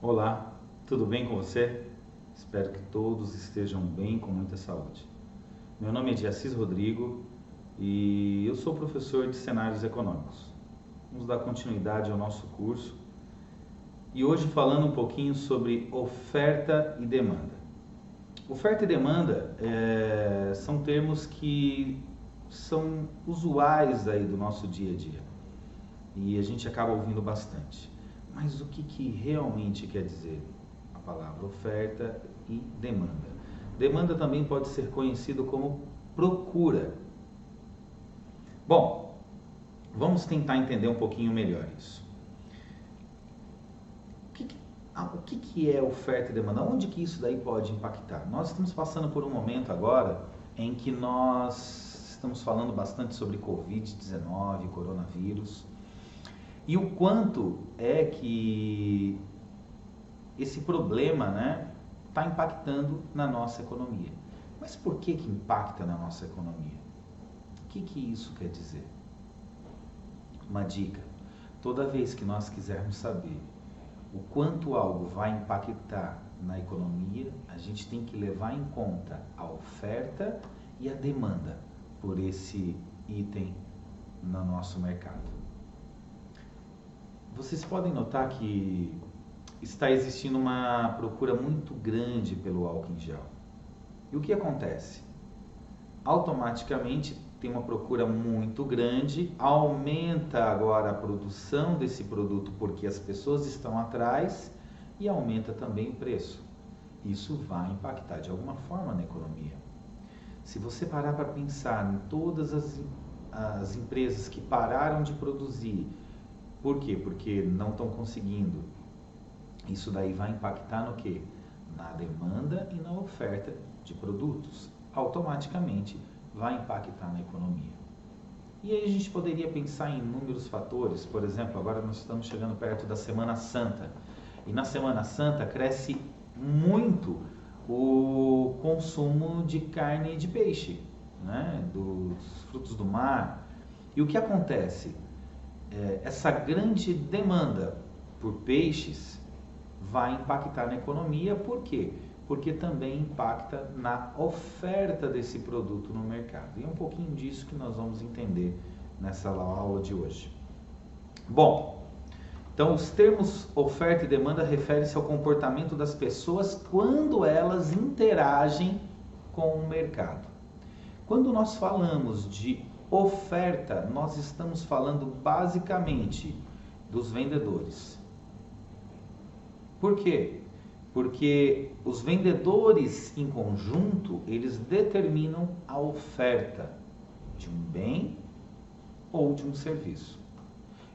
Olá, tudo bem com você? Espero que todos estejam bem, com muita saúde. Meu nome é Assis Rodrigo e eu sou professor de cenários econômicos. Vamos dar continuidade ao nosso curso e hoje falando um pouquinho sobre oferta e demanda. Oferta e demanda são termos que são usuais aí do nosso dia a dia e a gente acaba ouvindo bastante. Mas o que realmente quer dizer a palavra oferta e demanda? Demanda também pode ser conhecido como procura. Bom, vamos tentar entender um pouquinho melhor isso. O que é oferta e demanda? Onde que isso daí pode impactar? Nós estamos passando por um momento agora em que nós estamos falando bastante sobre Covid-19, coronavírus, e o quanto é que esse problema, está impactando na nossa economia. Mas por que impacta na nossa economia? O que isso quer dizer? Uma dica: toda vez que nós quisermos saber o quanto algo vai impactar na economia, a gente tem que levar em conta a oferta e a demanda por esse item no nosso mercado. Vocês podem notar que está existindo uma procura muito grande pelo álcool em gel. E o que acontece? Automaticamente tem uma procura muito grande, aumenta agora a produção desse produto porque as pessoas estão atrás e aumenta também o preço. Isso vai impactar de alguma forma na economia. Se você parar para pensar em todas as empresas que pararam de produzir, por quê? Porque não estão conseguindo. Isso daí vai impactar no quê? Na demanda e na oferta de produtos. Automaticamente vai impactar na economia. E aí a gente poderia pensar em inúmeros fatores. Por exemplo, agora nós estamos chegando perto da Semana Santa. E na Semana Santa cresce muito o consumo de carne e de peixe, dos frutos do mar. E o que acontece? Essa grande demanda por peixes vai impactar na economia. Por quê? Porque também impacta na oferta desse produto no mercado. E é um pouquinho disso que nós vamos entender nessa aula de hoje. Bom, então os termos oferta e demanda referem-se ao comportamento das pessoas quando elas interagem com o mercado. Quando nós falamos de oferta, nós estamos falando basicamente dos vendedores. Por quê? Porque os vendedores em conjunto, eles determinam a oferta de um bem ou de um serviço.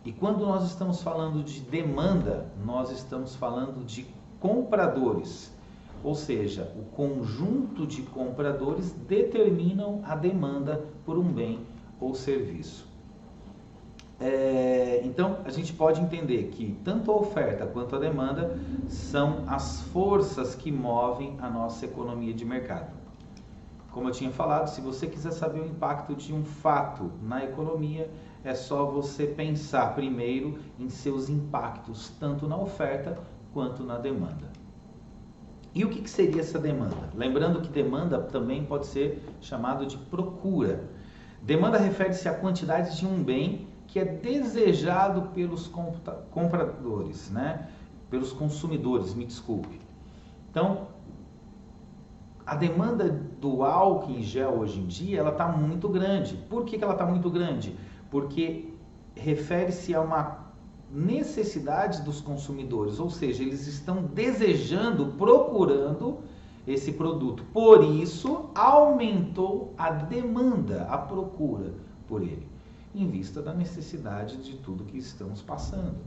E quando nós estamos falando de demanda, nós estamos falando de compradores. Ou seja, o conjunto de compradores determinam a demanda por um bem ou serviço. Então, a gente pode entender que tanto a oferta quanto a demanda são as forças que movem a nossa economia de mercado. Como eu tinha falado, se você quiser saber o impacto de um fato na economia, é só você pensar primeiro em seus impactos, tanto na oferta quanto na demanda. E o que seria essa demanda? Lembrando que demanda também pode ser chamado de procura. Demanda refere-se à quantidade de um bem que é desejado pelos compradores, pelos consumidores, me desculpe. Então, a demanda do álcool em gel hoje em dia, ela está muito grande. Por que ela está muito grande? Porque refere-se a uma necessidade dos consumidores, ou seja, eles estão desejando, procurando esse produto. Por isso, aumentou a demanda, a procura por ele, em vista da necessidade de tudo que estamos passando.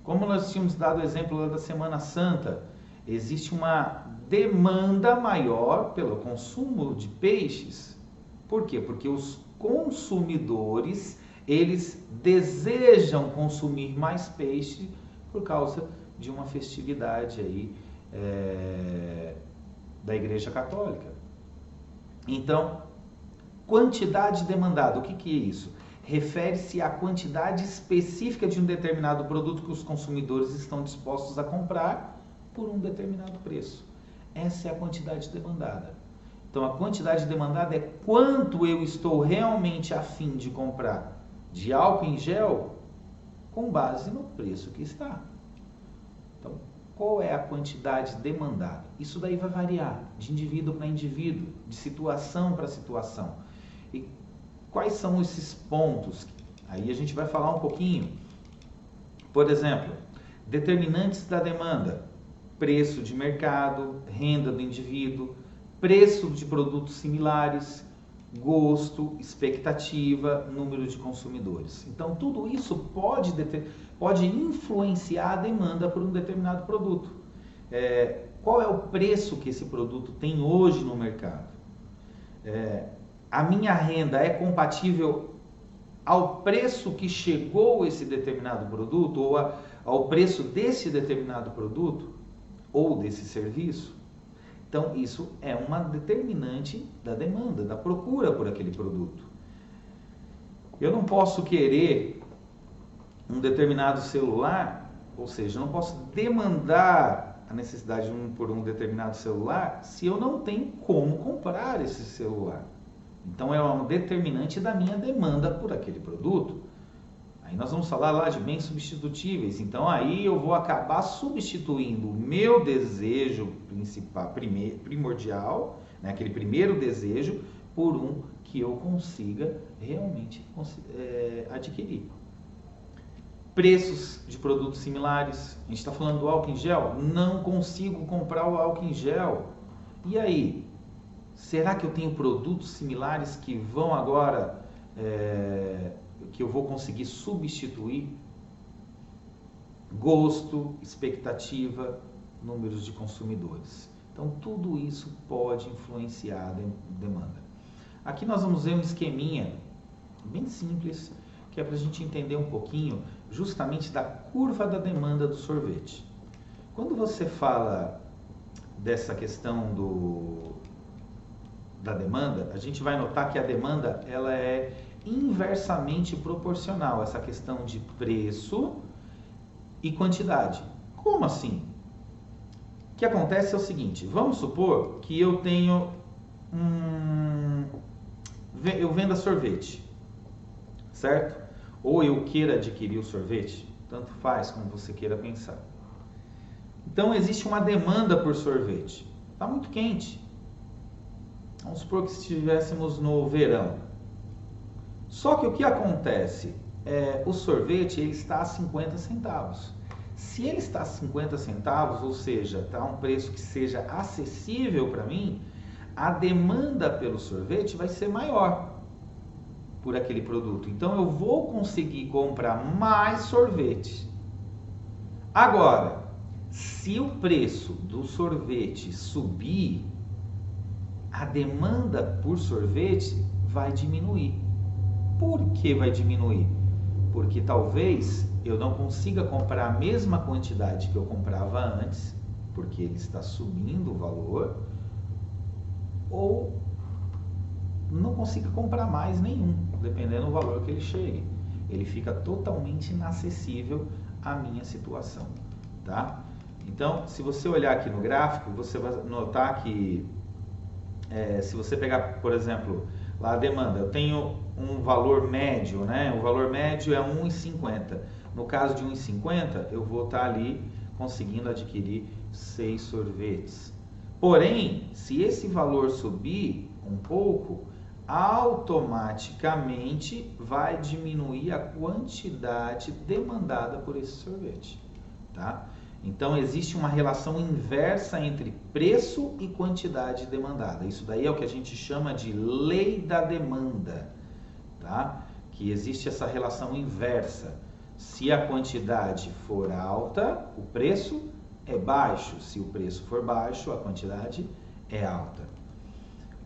Como nós tínhamos dado o exemplo lá da Semana Santa, existe uma demanda maior pelo consumo de peixes. Por quê? Porque os consumidores, eles desejam consumir mais peixe por causa de uma festividade aí da Igreja Católica. Então, quantidade demandada, o que é isso? refere-se à quantidade específica de um determinado produto que os consumidores estão dispostos a comprar por um determinado preço. Essa é a quantidade demandada. Então, a quantidade demandada é quanto eu estou realmente a fim de comprar de álcool em gel com base no preço que está. Então, qual é a quantidade demandada? Isso daí vai variar de indivíduo para indivíduo, de situação para situação. E quais são esses pontos? Aí a gente vai falar um pouquinho. Por exemplo, determinantes da demanda: preço de mercado, renda do indivíduo, preço de produtos similares, gosto, expectativa, número de consumidores. Então, tudo isso pode influenciar a demanda por um determinado produto. Qual é o preço que esse produto tem hoje no mercado? A minha renda é compatível ao preço que chegou esse determinado produto ou ao preço desse determinado produto ou desse serviço? Então, isso é uma determinante da demanda, da procura por aquele produto. Eu não posso querer um determinado celular, ou seja, eu não posso demandar a necessidade por um determinado celular se eu não tenho como comprar esse celular. Então, é um determinante da minha demanda por aquele produto. Aí nós vamos falar lá de bens substitutíveis. Então, aí eu vou acabar substituindo o meu desejo principal, primordial, né, aquele primeiro desejo, por um que eu consiga realmente adquirir. Preços de produtos similares. A gente está falando do álcool em gel. Não consigo comprar o álcool em gel. E aí? Será que eu tenho produtos similares que vão agora... que eu vou conseguir substituir? Gosto, expectativa, números de consumidores. Então, tudo isso pode influenciar a demanda. Aqui nós vamos ver um esqueminha bem simples, que é para a gente entender um pouquinho justamente da curva da demanda do sorvete. Quando você fala dessa questão da demanda, a gente vai notar que a demanda ela é inversamente proporcional, essa questão de preço e quantidade. Como assim? O que acontece é o seguinte: vamos supor que eu tenho eu venda sorvete, certo? Ou eu queira adquirir o sorvete, tanto faz como você queira pensar. Então existe uma demanda por sorvete. Está muito quente. Vamos supor que estivéssemos no verão. Só que o que acontece? O sorvete ele está a 50 centavos. Se ele está a 50 centavos, ou seja, está a um preço que seja acessível para mim, a demanda pelo sorvete vai ser maior por aquele produto. Então eu vou conseguir comprar mais sorvete. Agora, se o preço do sorvete subir, a demanda por sorvete vai diminuir. Por que vai diminuir? Porque talvez eu não consiga comprar a mesma quantidade que eu comprava antes, porque ele está subindo o valor, ou não consiga comprar mais nenhum, dependendo do valor que ele chegue. Ele fica totalmente inacessível à minha situação, tá? Então, se você olhar aqui no gráfico, você vai notar que se você pegar, por exemplo, lá a demanda, eu tenho um valor médio, né? O valor médio é 1,50. No caso de 1,50, eu vou estar ali conseguindo adquirir 6 sorvetes. Porém, se esse valor subir um pouco, automaticamente vai diminuir a quantidade demandada por esse sorvete, tá? Então, existe uma relação inversa entre preço e quantidade demandada. Isso daí é o que a gente chama de lei da demanda, tá? Que existe essa relação inversa. Se a quantidade for alta, o preço é baixo. Se o preço for baixo, a quantidade é alta.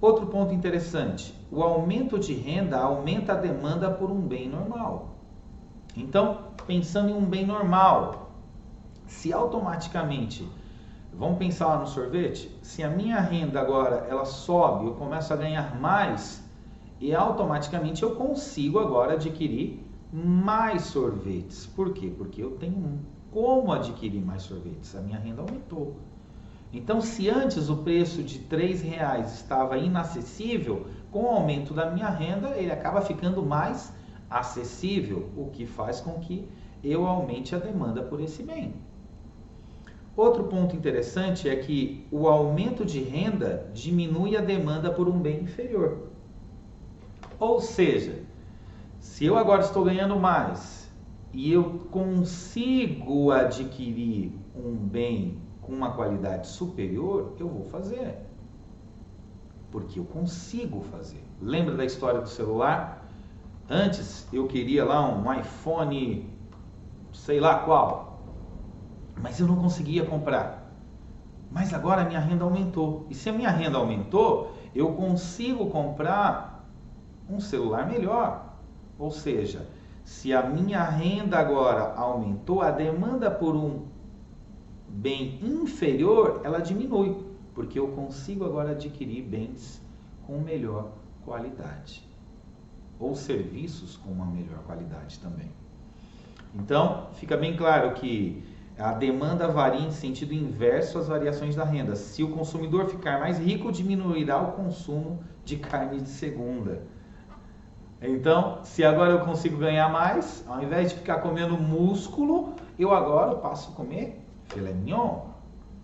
Outro ponto interessante, o aumento de renda aumenta a demanda por um bem normal. Então, pensando em um bem normal, se automaticamente, vamos pensar lá no sorvete, se a minha renda agora ela sobe, eu começo a ganhar mais, e automaticamente eu consigo agora adquirir mais sorvetes. Por quê? Porque eu tenho como adquirir mais sorvetes, a minha renda aumentou. Então, se antes o preço de R$3 estava inacessível, com o aumento da minha renda, ele acaba ficando mais acessível, o que faz com que eu aumente a demanda por esse bem. Outro ponto interessante é que o aumento de renda diminui a demanda por um bem inferior. Ou seja, se eu agora estou ganhando mais e eu consigo adquirir um bem com uma qualidade superior, eu vou fazer. Porque eu consigo fazer. Lembra da história do celular? Antes eu queria lá um iPhone, sei lá qual, mas eu não conseguia comprar. Mas agora a minha renda aumentou. E se a minha renda aumentou, eu consigo comprar um celular melhor. Ou seja, se a minha renda agora aumentou, a demanda por um bem inferior, ela diminui, porque eu consigo agora adquirir bens com melhor qualidade, ou serviços com uma melhor qualidade também. Então, fica bem claro que a demanda varia em sentido inverso às variações da renda. Se o consumidor ficar mais rico, diminuirá o consumo de carne de segunda. Então, se agora eu consigo ganhar mais, ao invés de ficar comendo músculo, eu agora passo a comer filé mignon.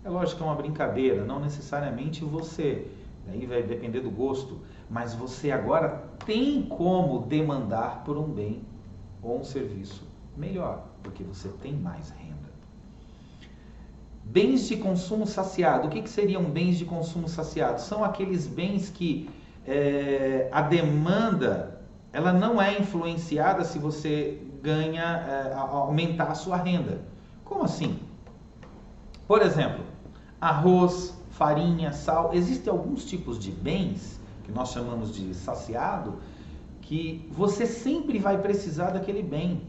É lógico que é uma brincadeira, não necessariamente você, daí vai depender do gosto, mas você agora tem como demandar por um bem ou um serviço melhor, porque você tem mais renda. Bens de consumo saciado. O que seriam bens de consumo saciado? São aqueles bens que a demanda ela não é influenciada se você aumentar a sua renda. Como assim? Por exemplo, arroz, farinha, sal. Existem alguns tipos de bens, que nós chamamos de saciado, que você sempre vai precisar daquele bem.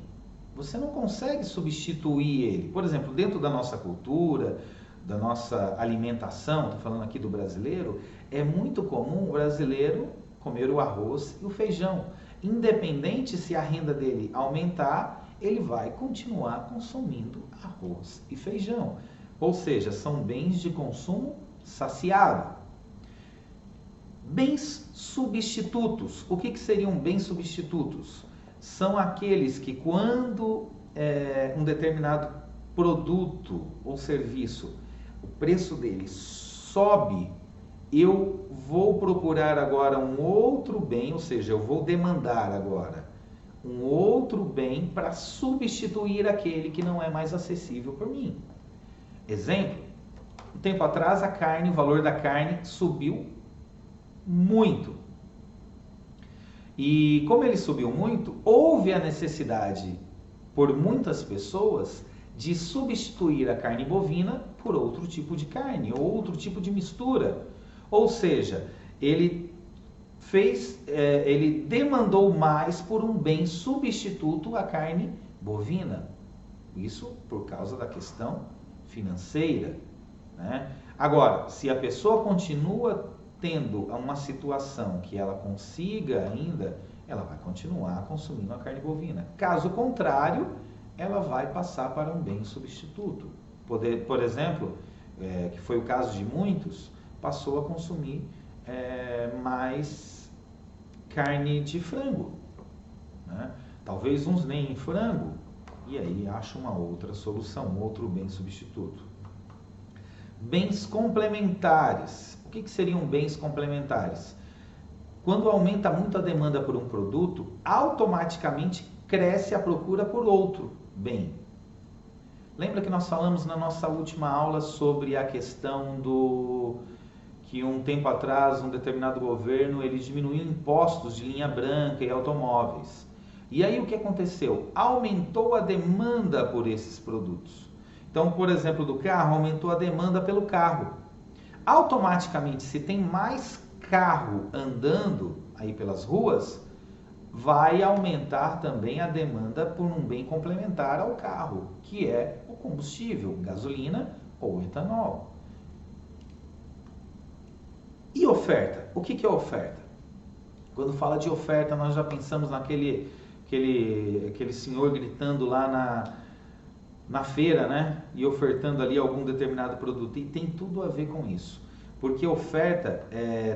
Você não consegue substituir ele. Por exemplo, dentro da nossa cultura, da nossa alimentação, estou falando aqui do brasileiro, é muito comum o brasileiro comer o arroz e o feijão. Independente se a renda dele aumentar, ele vai continuar consumindo arroz e feijão. Ou seja, são bens de consumo saciado. Bens substitutos. O que seriam bens substitutos? São aqueles que quando um determinado produto ou serviço, o preço dele sobe, eu vou procurar agora um outro bem, ou seja, eu vou demandar agora um outro bem para substituir aquele que não é mais acessível por mim. Exemplo, um tempo atrás o valor da carne subiu muito. E como ele subiu muito, houve a necessidade por muitas pessoas de substituir a carne bovina por outro tipo de carne, ou outro tipo de mistura. Ou seja, ele demandou mais por um bem substituto à carne bovina. Isso por causa da questão financeira, né? Agora, se a pessoa continua tendo uma situação que ela consiga ainda, ela vai continuar consumindo a carne bovina. Caso contrário, ela vai passar para um bem substituto. Por exemplo, que foi o caso de muitos, passou a consumir mais carne de frango, né? Talvez uns nem frango, e aí acha uma outra solução, outro bem substituto. Bens complementares. O que seriam bens complementares? Quando aumenta muito a demanda por um produto, automaticamente cresce a procura por outro bem. Lembra que nós falamos na nossa última aula sobre a questão que um tempo atrás um determinado governo ele diminuiu impostos de linha branca e automóveis. E aí o que aconteceu? Aumentou a demanda por esses produtos. Então, por exemplo, do carro, aumentou a demanda pelo carro. Automaticamente, se tem mais carro andando aí pelas ruas, vai aumentar também a demanda por um bem complementar ao carro, que é o combustível, gasolina ou etanol. E oferta? O que é oferta? Quando fala de oferta, nós já pensamos naquele aquele senhor gritando lá na feira, né? E ofertando ali algum determinado produto. E tem tudo a ver com isso. Porque oferta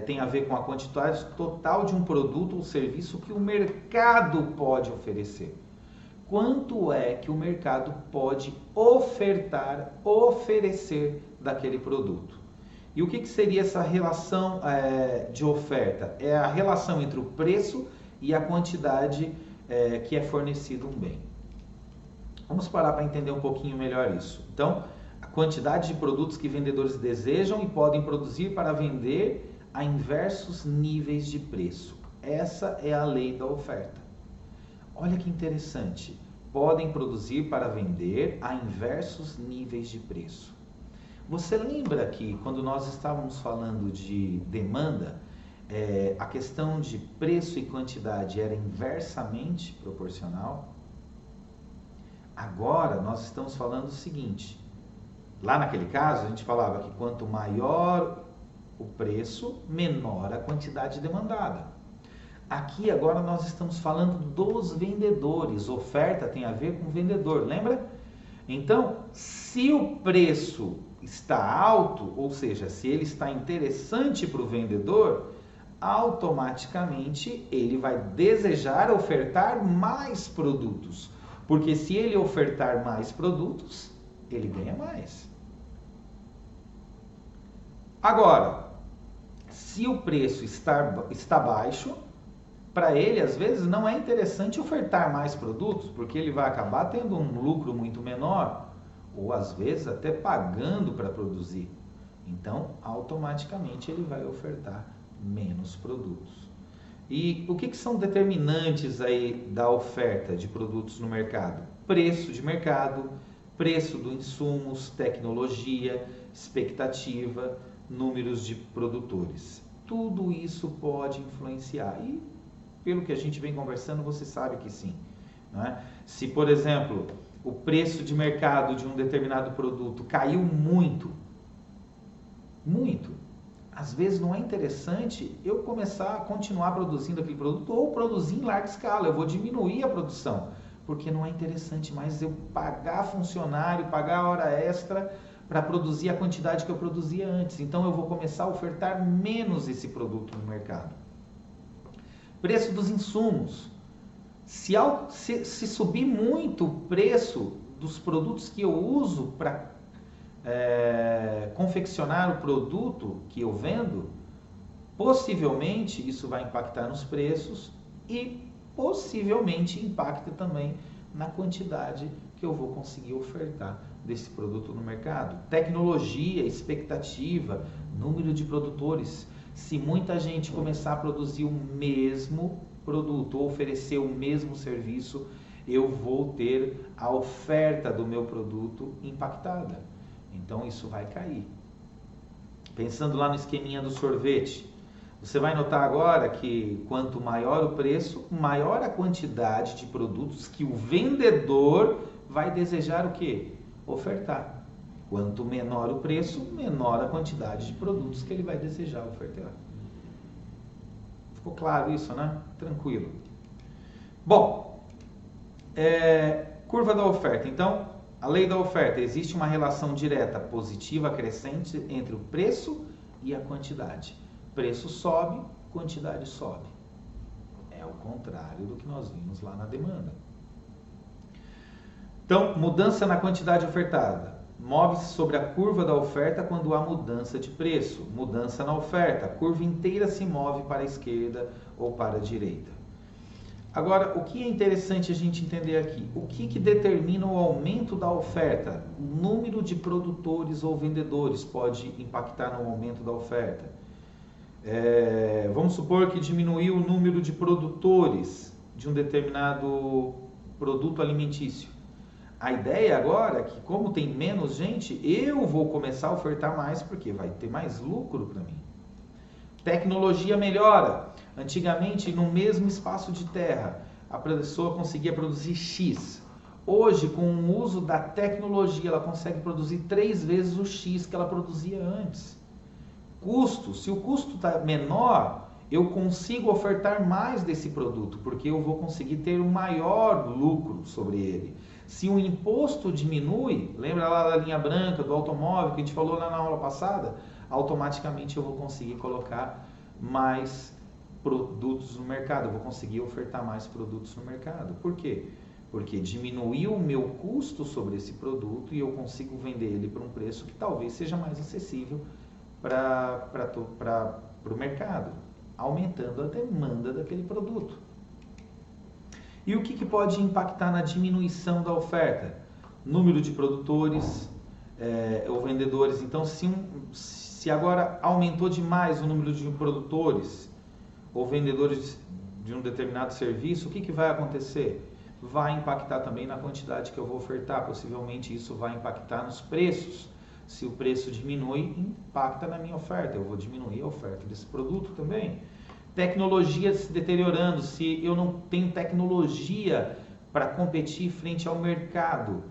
tem a ver com a quantidade total de um produto ou serviço que o mercado pode oferecer. Quanto é que o mercado pode oferecer daquele produto? E o que seria essa relação de oferta? É a relação entre o preço e a quantidade que é fornecido um bem. Vamos parar para entender um pouquinho melhor isso. Então, a quantidade de produtos que vendedores desejam e podem produzir para vender a inversos níveis de preço. Essa é a lei da oferta. Olha que interessante. Podem produzir para vender a inversos níveis de preço. Você lembra que quando nós estávamos falando de demanda, a questão de preço e quantidade era inversamente proporcional? Agora nós estamos falando o seguinte, lá naquele caso a gente falava que quanto maior o preço, menor a quantidade demandada. Aqui agora nós estamos falando dos vendedores, oferta tem a ver com vendedor, lembra? Então, se o preço está alto, ou seja, se ele está interessante para o vendedor, automaticamente ele vai desejar ofertar mais produtos. Porque se ele ofertar mais produtos, ele ganha mais. Agora, se o preço está baixo, para ele às vezes não é interessante ofertar mais produtos, porque ele vai acabar tendo um lucro muito menor, ou às vezes até pagando para produzir. Então, automaticamente ele vai ofertar menos produtos. E o que são determinantes aí da oferta de produtos no mercado? Preço de mercado, preço dos insumos, tecnologia, expectativa, números de produtores. Tudo isso pode influenciar. E pelo que a gente vem conversando, você sabe que sim. Não é? Se, por exemplo, o preço de mercado de um determinado produto caiu muito, às vezes não é interessante eu começar a continuar produzindo aquele produto ou produzir em larga escala. Eu vou diminuir a produção, porque não é interessante mais eu pagar funcionário, pagar hora extra para produzir a quantidade que eu produzia antes. Então eu vou começar a ofertar menos esse produto no mercado. Preço dos insumos. Se subir muito o preço dos produtos que eu uso para confeccionar o produto que eu vendo, possivelmente isso vai impactar nos preços e possivelmente impacta também na quantidade que eu vou conseguir ofertar desse produto no mercado. Tecnologia, expectativa, número de produtores. Se muita gente começar a produzir o mesmo produto ou oferecer o mesmo serviço, eu vou ter a oferta do meu produto impactada. Então isso vai cair. Pensando lá no esqueminha do sorvete, você vai notar agora que quanto maior o preço, maior a quantidade de produtos que o vendedor vai desejar o quê? Ofertar. Quanto menor o preço, menor a quantidade de produtos que ele vai desejar ofertar. Ficou claro isso, né? Tranquilo. Bom, curva da oferta. Então, a lei da oferta, existe uma relação direta positiva crescente entre o preço e a quantidade. Preço sobe, quantidade sobe. É o contrário do que nós vimos lá na demanda. Então, mudança na quantidade ofertada. Move-se sobre a curva da oferta quando há mudança de preço. Mudança na oferta. A curva inteira se move para a esquerda ou para a direita. Agora, o que é interessante a gente entender aqui? O que determina o aumento da oferta? O número de produtores ou vendedores pode impactar no aumento da oferta. Vamos supor que diminuiu o número de produtores de um determinado produto alimentício. A ideia agora é que, como tem menos gente, eu vou começar a ofertar mais porque vai ter mais lucro para mim. Tecnologia melhora. Antigamente, no mesmo espaço de terra, a pessoa conseguia produzir X. Hoje, com o uso da tecnologia, ela consegue produzir 3 vezes o X que ela produzia antes. Custo. Se o custo está menor, eu consigo ofertar mais desse produto, porque eu vou conseguir ter um maior lucro sobre ele. Se o imposto diminui, lembra lá da linha branca do automóvel que a gente falou lá na aula passada? Automaticamente eu vou conseguir colocar mais produtos no mercado, eu vou conseguir ofertar mais produtos no mercado. Por quê? Porque diminuiu o meu custo sobre esse produto e eu consigo vender ele por um preço que talvez seja mais acessível para o mercado, aumentando a demanda daquele produto. E o que pode impactar na diminuição da oferta? Número de produtores ou vendedores. Então, se agora aumentou demais o número de produtores ou vendedores de um determinado serviço, o que vai acontecer? Vai impactar também na quantidade que eu vou ofertar. Possivelmente isso vai impactar nos preços. Se o preço diminui, impacta na minha oferta. Eu vou diminuir a oferta desse produto também. Tecnologia se deteriorando. Se eu não tenho tecnologia para competir frente ao mercado,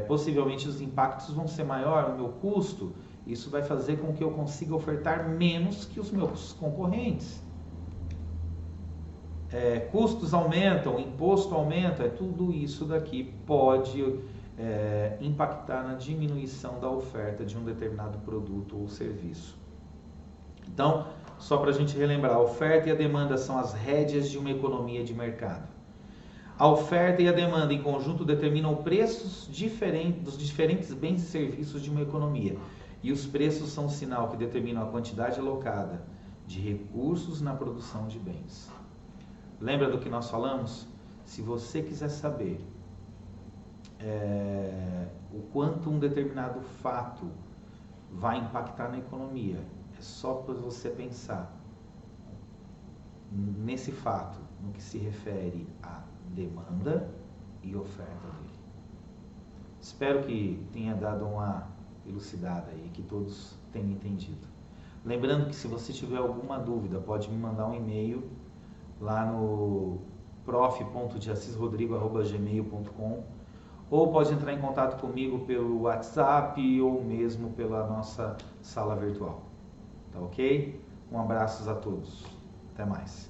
possivelmente os impactos vão ser maiores no meu custo. Isso vai fazer com que eu consiga ofertar menos que os meus concorrentes. Custos aumentam, imposto aumenta, tudo isso daqui pode impactar na diminuição da oferta de um determinado produto ou serviço. Então, só para a gente relembrar, a oferta e a demanda são as rédeas de uma economia de mercado. A oferta e a demanda em conjunto determinam preços dos diferentes bens e serviços de uma economia. E os preços são um sinal que determinam a quantidade alocada de recursos na produção de bens. Lembra do que nós falamos? Se você quiser saber o quanto um determinado fato vai impactar na economia, é só para você pensar nesse fato, no que se refere à demanda e oferta dele. Espero que tenha dado uma elucidada aí, que todos tenham entendido. Lembrando que se você tiver alguma dúvida, pode me mandar um e-mail lá no prof.deassisrodrigo@gmail.com ou pode entrar em contato comigo pelo WhatsApp ou mesmo pela nossa sala virtual. Tá ok? Um abraço a todos. Até mais.